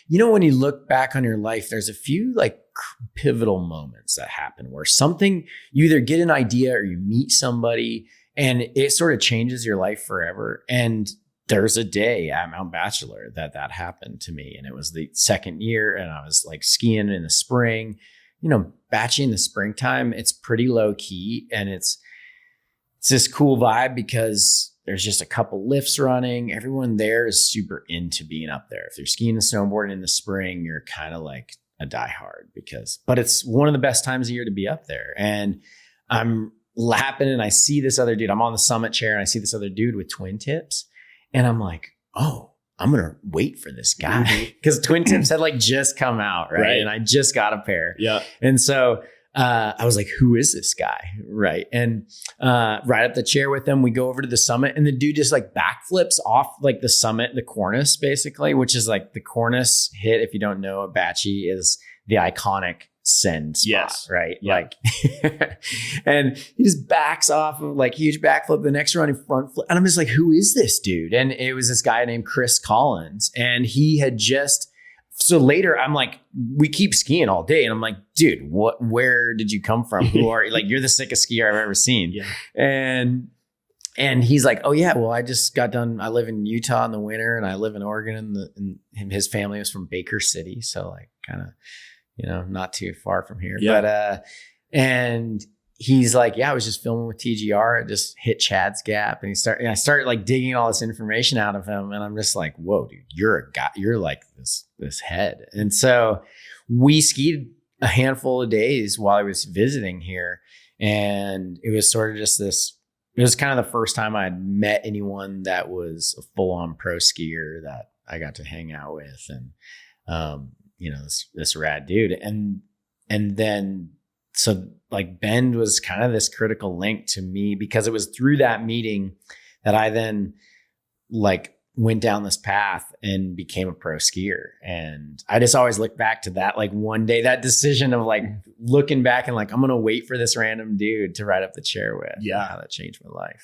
You know, when you look back on your life, there's a few like pivotal moments that happen where something, you either get an idea or you meet somebody and it sort of changes your life forever. And there's a day at Mount Bachelor that happened to me. And it was the second year and I was like skiing in the spring. You know, batching in the springtime, it's pretty low key and it's this cool vibe because there's just a couple lifts running. Everyone there is super into being up there. If you're skiing and snowboarding in the spring, you're kind of like a diehard but it's one of the best times of year to be up there. And I'm lapping and I see this other dude. I'm on the summit chair and I see this other dude with twin tips. And I'm like, oh, I'm going to wait for this guy. Because twin tips had like just come out. Right. And I just got a pair. Yeah. And so I was like, who is this guy? Right. And right up the chair with him, we go over to the summit and the dude just like backflips off like the summit, the cornice basically, which is like the cornice hit. If you don't know, Abachi is the iconic send spot, yes. Right? Yeah. Like, and he just backs off of like huge backflip, the next running front flip. And I'm just like, who is this dude? And it was this guy named Chris Collins. And he had so later I'm like, we keep skiing all day. And I'm like, dude, where did you come from? Who are you? Like, you're the sickest skier I've ever seen. Yeah. And he's like, oh yeah, well, I just got done. I live in Utah in the winter and I live in Oregon and his family was from Baker City. So like kind of, you know, not too far from here, but, and he's like, yeah, I was just filming with TGR and just hit Chad's Gap. And I started like digging all this information out of him. And I'm just like, whoa, dude, you're a guy, you're like this head. And so we skied a handful of days while I was visiting here. And it was sort of just it was kind of the first time I'd met anyone that was a full on pro skier that I got to hang out with. And, you know, this rad dude. And then, so like Bend was kind of this critical link to me because it was through that meeting that I then like went down this path and became a pro skier. And I just always look back to that, like one day, that decision of like looking back and like, I'm going to wait for this random dude to ride up the chair with. Yeah. How that changed my life.